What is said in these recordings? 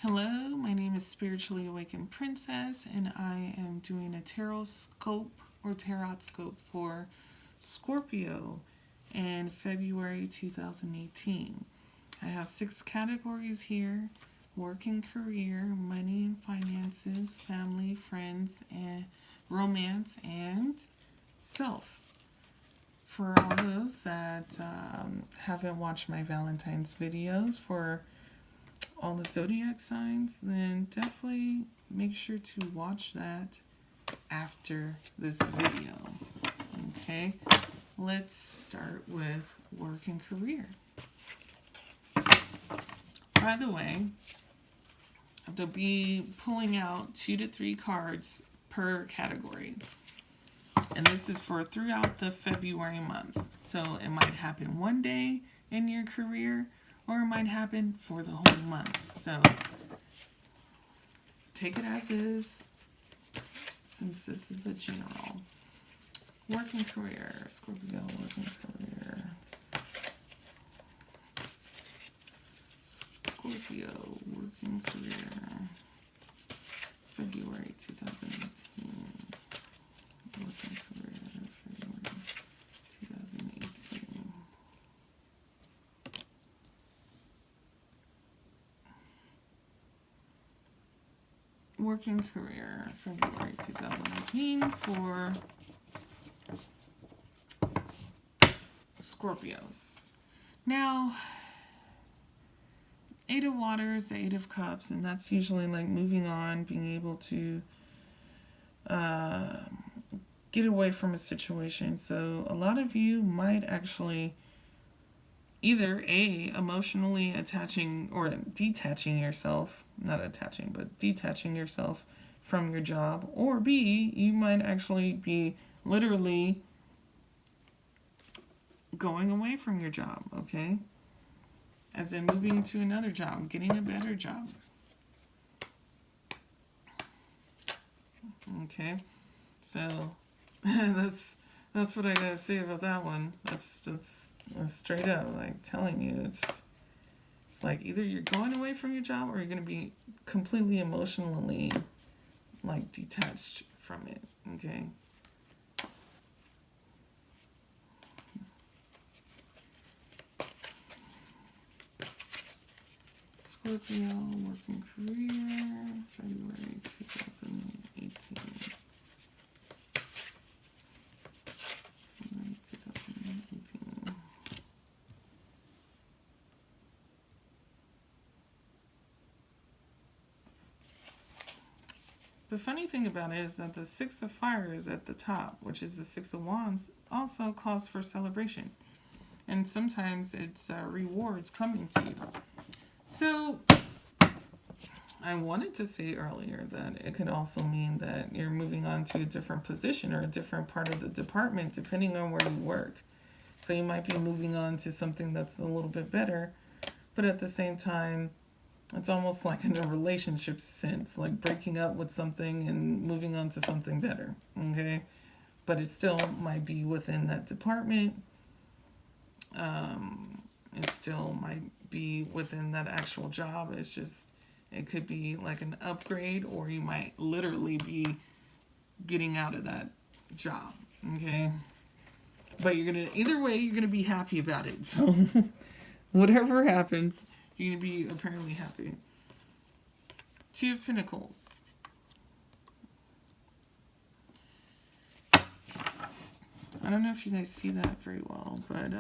Hello, my name is Spiritually Awakened Princess, and I am doing a Tarotscope or Tarotscope for Scorpio in February 2018. I have 6 categories here: work and career, money and finances, family, friends, and romance, and self. For all those that haven't watched my Valentine's videos for all the zodiac signs, then definitely make sure to watch that after this video. Okay, let's start with work and career. By the way, I'll be pulling out 2 to 3 cards per category, and this is for throughout the February month. So it might happen one day in your career, or it might happen for the whole month. So take it as is, since this is a general. Working career, Scorpio, working career. Scorpio, working career, February 2018. Working career, February 2018. Working career, February 2018 for Scorpios. Now, 8 of Waters, 8 of Cups, and that's usually like moving on, being able to get away from a situation. So a lot of you might actually either A, emotionally attaching or detaching yourself, not attaching, but detaching yourself from your job, or B, you might actually be literally going away from your job, okay? As in moving to another job, getting a better job. Okay, so that's what I gotta say about that one. That's straight up, like, telling you, it's like either you're going away from your job, or you're gonna be completely emotionally like detached from it. Okay. Scorpio, working career, February 2018. February 2018. The funny thing about it is that the 6 of Fire is at the top, which is the 6 of Wands, also calls for celebration. And sometimes it's rewards coming to you. So, I wanted to say earlier that it could also mean that you're moving on to a different position or a different part of the department, depending on where you work. So you might be moving on to something that's a little bit better, but at the same time, it's almost like in a relationship sense, like breaking up with something and moving on to something better, okay? But it still might be within that department. It still might be within that actual job. It's just, it could be like an upgrade, or you might literally be getting out of that job, okay? But either way, you're gonna be happy about it. So whatever happens, you're gonna be apparently happy. 2 of Pentacles. I don't know if you guys see that very well, but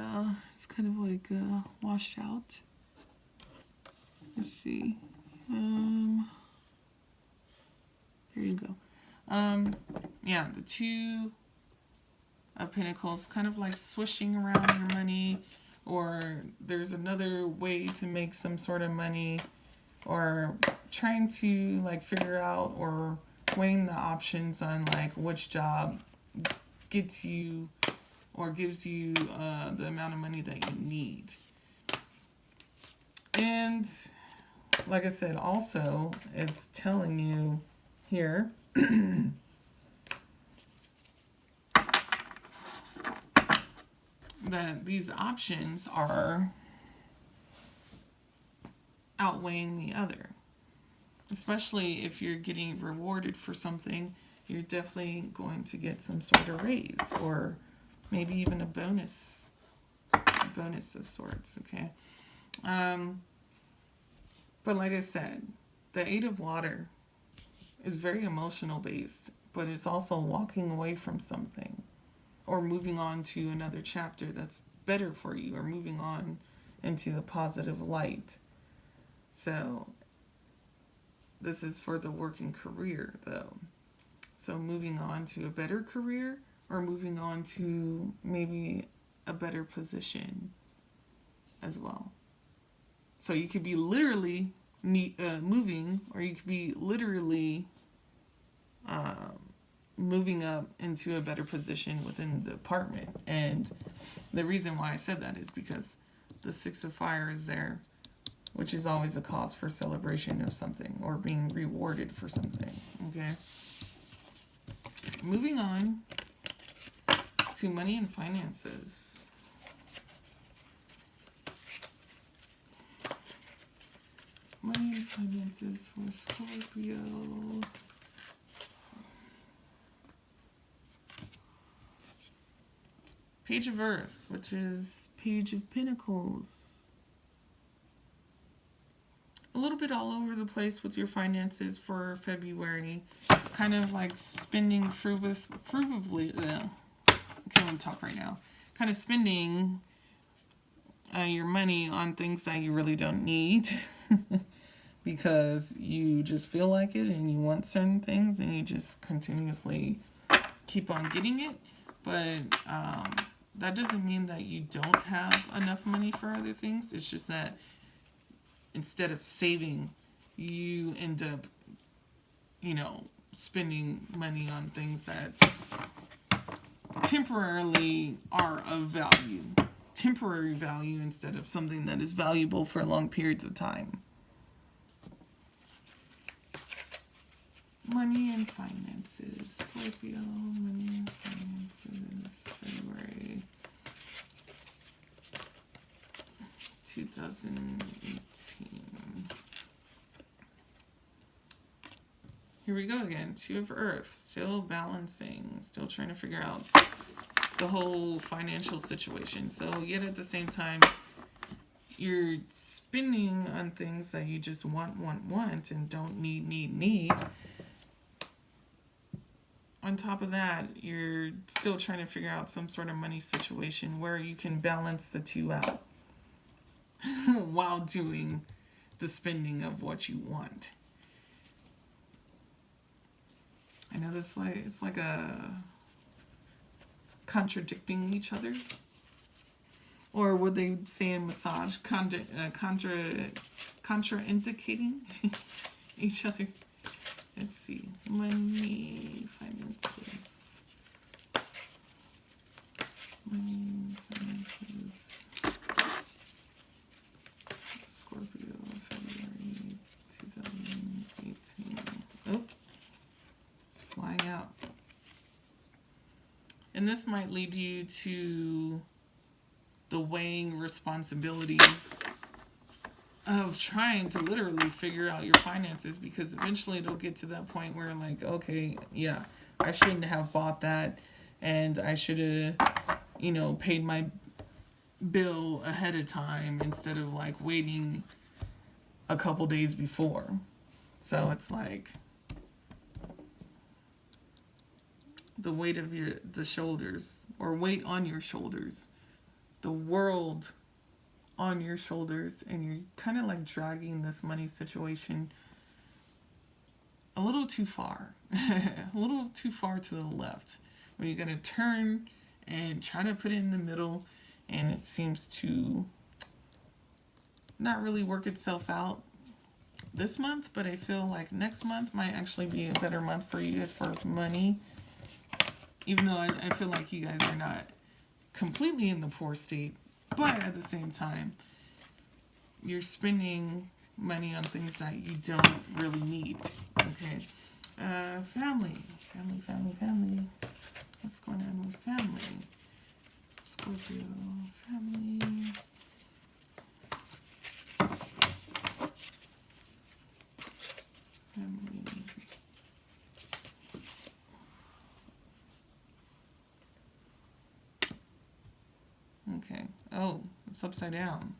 it's kind of like washed out. Let's see. There you go. Yeah, the 2 of Pentacles, kind of like swishing around your money, or there's another way to make some sort of money, or trying to like figure out or weighing the options on like which job gets you or gives you the amount of money that you need. And like I said, also it's telling you here that these options are outweighing the other. especially if you're getting rewarded for something, you're definitely going to get some sort of raise or maybe even a bonus of sorts, okay? But like I said, the Eight of Water is very emotional based, but it's also walking away from something or moving on to another chapter that's better for you, or moving on into the positive light. So this is for the working career though. So moving on to a better career, or moving on to maybe a better position as well. So you could be literally moving, or you could be literally moving up into a better position within the department. And the reason why I said that is because the Six of Fire is there, which is always a cause for celebration of something or being rewarded for something, okay? Moving on to money and finances. Money and finances for Scorpio. Page of Earth, which is Page of Pentacles. A little bit all over the place with your finances for February. Kind of like spending frugally. I can't even talk right now. Kind of spending your money on things that you really don't need. Because you just feel like it and you want certain things and you just continuously keep on getting it. But that doesn't mean that you don't have enough money for other things. It's just that instead of saving, you end up, spending money on things that temporarily are of value. Temporary value instead of something that is valuable for long periods of time. Money and finances. Scorpio, money and finances. February 2018. Here we go again. Two of Earth. Still balancing. Still trying to figure out the whole financial situation. So yet at the same time, you're spending on things that you just want and don't need. On top of that, you're still trying to figure out some sort of money situation where you can balance the two out while doing the spending of what you want. I know this it's like a contradicting each other. Or would they say in massage, contraindicating each other? Let's see. Money, finances. Money, finances. Scorpio, February 2018. Oh, it's flying out. And this might lead you to the weighing responsibility of trying to literally figure out your finances, because eventually it'll get to that point where like, okay, yeah, I shouldn't have bought that, and I should have, paid my bill ahead of time instead of like waiting a couple days before. So it's like the weight of the shoulders, or weight on your shoulders, the world on your shoulders, and you're kind of like dragging this money situation a little too far, a little too far to the left, where you're going to turn and try to put it in the middle, and it seems to not really work itself out this month. But I feel like next month might actually be a better month for you as far as money, even though I feel like you guys are not completely in the poor state. But at the same time, you're spending money on things that you don't really need. Okay. Family. What's going on with family? Scorpio, family. It's upside down.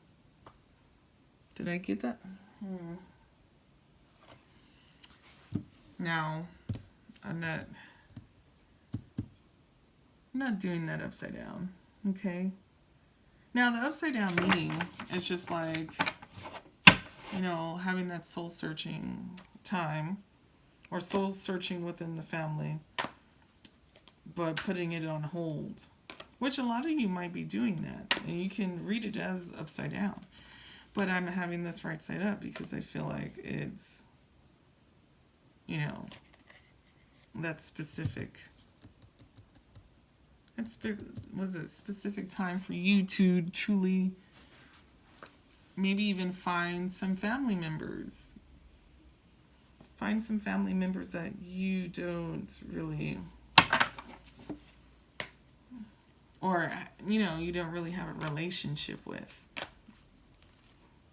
Did I get that? Now, I'm not doing that upside down. Okay. Now, the upside down meaning is just like, you know, having that soul searching time or soul searching within the family, but putting it on hold, which a lot of you might be doing that, and you can read it as upside down. But I'm having this right side up because I feel like it's, you know, that specific. Was it specific time for you to truly maybe even find some family members. Find some family members that you don't really, or, you know, you don't really have a relationship with.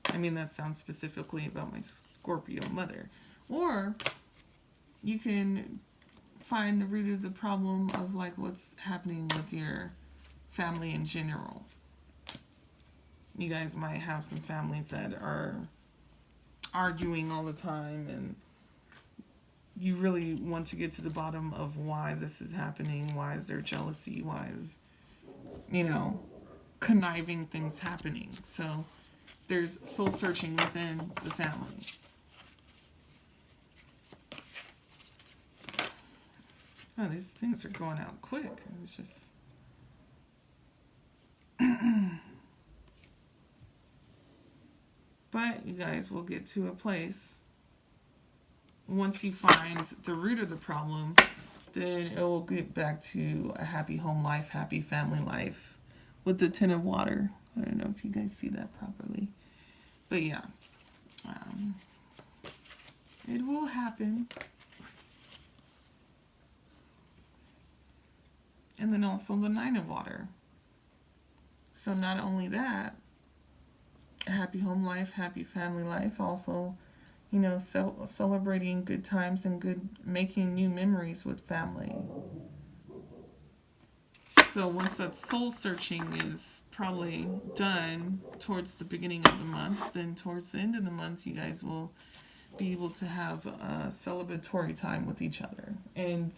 I mean, that sounds specifically about my Scorpio mother. Or you can find the root of the problem of like what's happening with your family in general. You guys might have some families that are arguing all the time, and you really want to get to the bottom of why this is happening. Why is there jealousy? Why is, you know, conniving things happening? So there's soul searching within the family. Oh, these things are going out quick. It was just... But you guys will get to a place, once you find the root of the problem, then it will get back to a happy home life, happy family life with the 10 of water. I don't know if you guys see that properly. But yeah, it will happen. And then also the 9 of water. So not only that, a happy home life, happy family life, also, you know, celebrating good times and making new memories with family. So once that soul searching is probably done towards the beginning of the month, then towards the end of the month, you guys will be able to have a celebratory time with each other and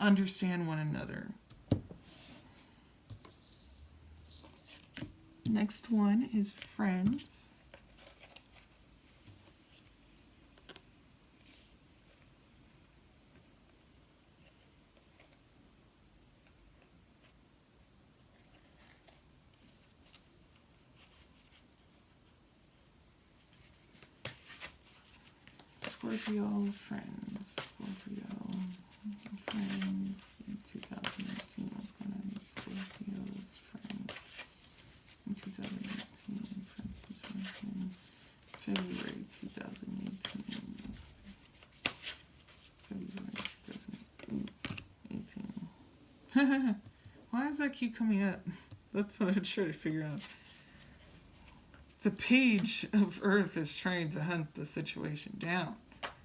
understand one another. Next one is friends. Scorpio friends. Scorpio friends in 2018. What's going on with Scorpio's friends in 2018? Friends in February 2018. February 2018. Why does that keep coming up? That's what I'm trying to figure out. The page of Earth is trying to hunt the situation down.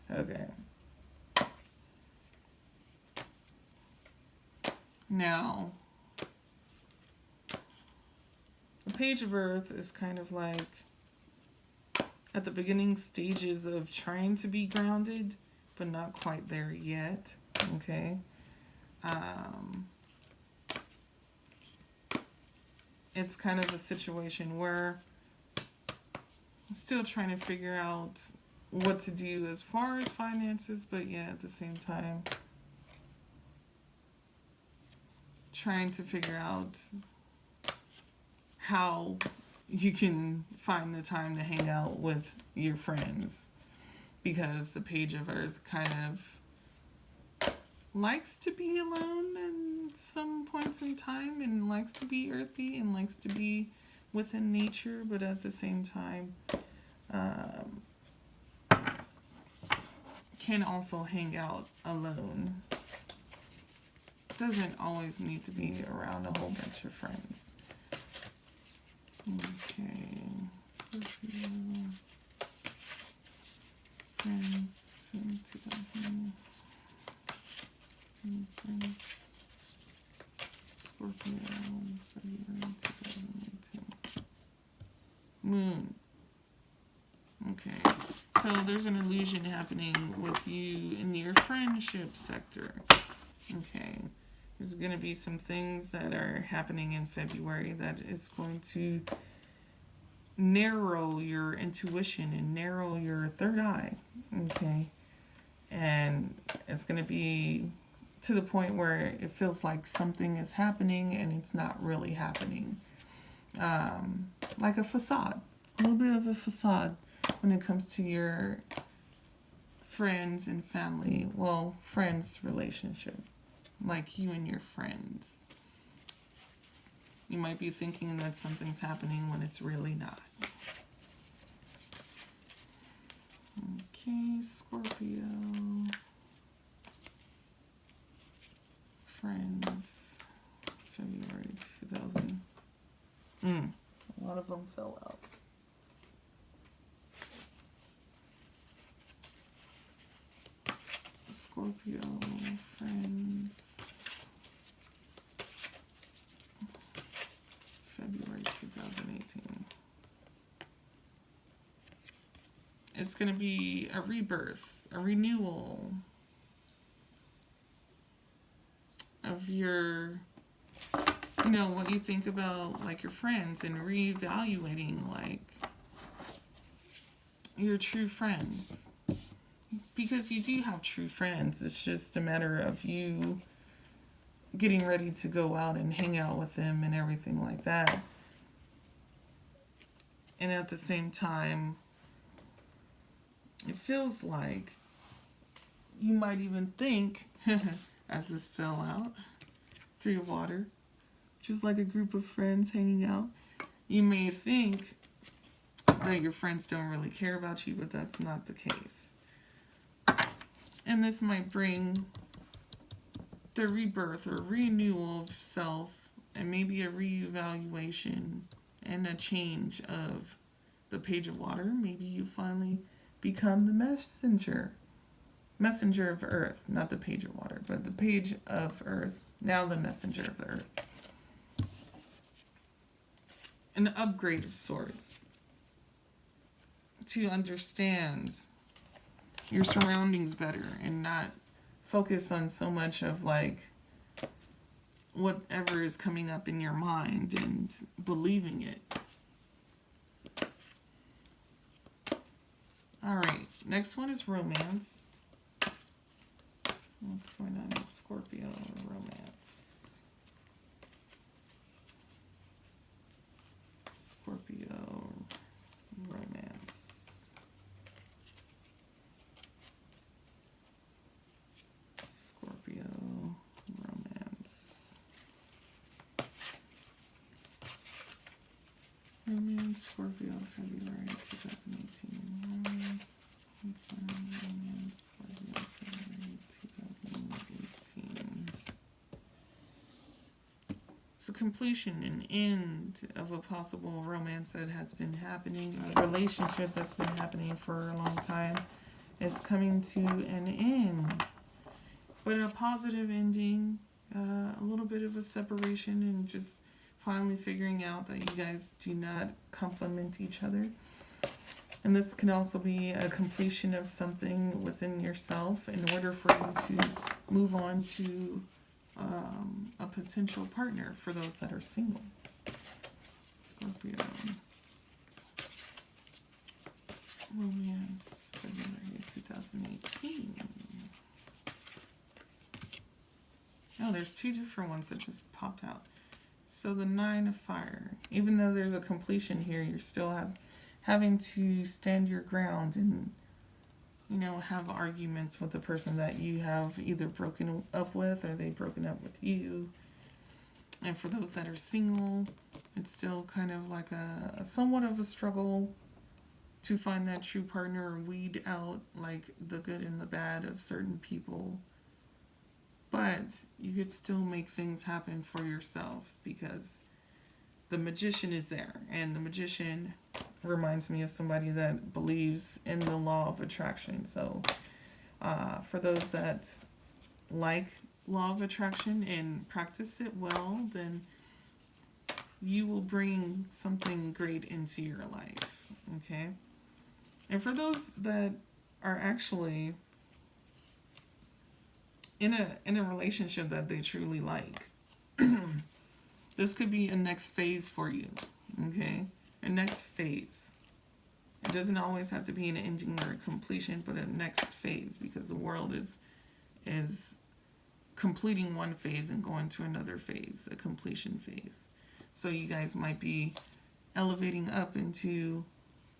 Okay. Now, the page of Earth is kind of like at the beginning stages of trying to be grounded, but not quite there yet. Okay. It's kind of a situation where I'm still trying to figure out what to do as far as finances, but yeah, at the same time, trying to figure out how you can find the time to hang out with your friends, because the page of Earth kind of likes to be alone in some points in time, and likes to be earthy, and likes to be within nature, but at the same time can also hang out alone. Doesn't always need to be around a whole bunch of friends. Okay. Scorpio. Friends in 2000. Friends. Scorpio. February 2018. Moon. Okay. So there's an illusion happening with you in your friendship sector. Okay. There's going to be some things that are happening in February that is going to narrow your intuition and narrow your third eye. Okay. And it's going to be to the point where it feels like something is happening and it's not really happening. Like a facade. A little bit of a facade when it comes to your friends and family. Well, friends relationship. Like you and your friends. You might be thinking that something's happening when it's really not. Okay, Scorpio. Friends. February 2000. A lot of them fell out. Scorpio, friends. February 2018. It's going to be a rebirth, a renewal of your, you know, what you think about like your friends and reevaluating like your true friends. Because you do have true friends. It's just a matter of you getting ready to go out and hang out with them and everything like that. And at the same time, it feels like you might even think, as this fell out, 3 of water, just like a group of friends hanging out, you may think that your friends don't really care about you, but that's not the case. And this might bring the rebirth or renewal of self and maybe a reevaluation and a change of the Page of Water. Maybe you finally become the messenger of Earth, not the Page of Water, but the Page of Earth, now the messenger of the Earth. An upgrade of sorts to understand your surroundings better and not focus on so much of like whatever is coming up in your mind and believing it. All right, next one is romance. What's going on with Scorpio romance? Scorpio romance. Scorpio romance. Romance, Scorpio, February 2018. Romance, Scorpio, February 2018. It's a completion and end of a possible romance that has been happening, a relationship that's been happening for a long time. It's coming to an end. But a positive ending, a little bit of a separation, and just finally figuring out that you guys do not complement each other. And this can also be a completion of something within yourself in order for you to move on to a potential partner for those that are single. Scorpio. Romance, February 2018. Oh, there's 2 different ones that just popped out. So the 9 of Fire. Even though there's a completion here, you're still having to stand your ground and, you know, have arguments with the person that you have either broken up with or they've broken up with you. And for those that are single, it's still kind of like a somewhat of a struggle to find that true partner or weed out like the good and the bad of certain people. But you could still make things happen for yourself because the magician is there. And the magician reminds me of somebody that believes in the law of attraction. So for those that like law of attraction and practice it well, then you will bring something great into your life. Okay? And for those that are actually in a relationship that they truly like, this could be a next phase for you. Okay? A next phase. It doesn't always have to be an ending or a completion, but a next phase, because the world is completing one phase and going to another phase, a completion phase. So you guys might be elevating up into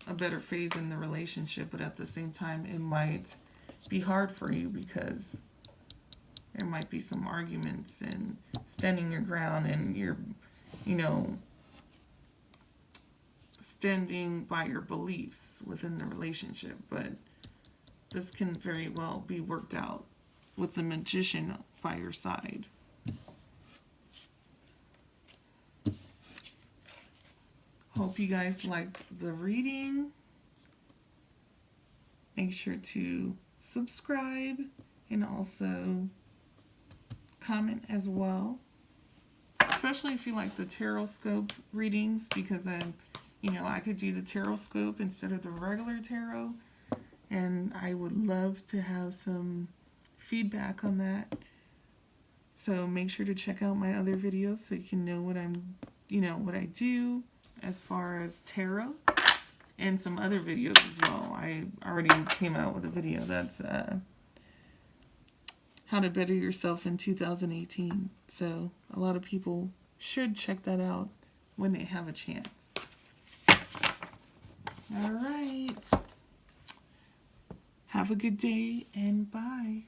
a better phase in the relationship, but at the same time it might be hard for you because there might be some arguments and standing your ground, and you're, standing by your beliefs within the relationship. But this can very well be worked out with the Magician by your side. Hope you guys liked the reading. Make sure to subscribe and also comment as well. Especially if you like the Tarotscope readings, because I could do the Tarotscope instead of the regular tarot. And I would love to have some feedback on that. So make sure to check out my other videos so you can know what what I do as far as tarot, and some other videos as well. I already came out with a video that's how to better yourself in 2018. So a lot of people should check that out when they have a chance. All right. Have a good day and bye.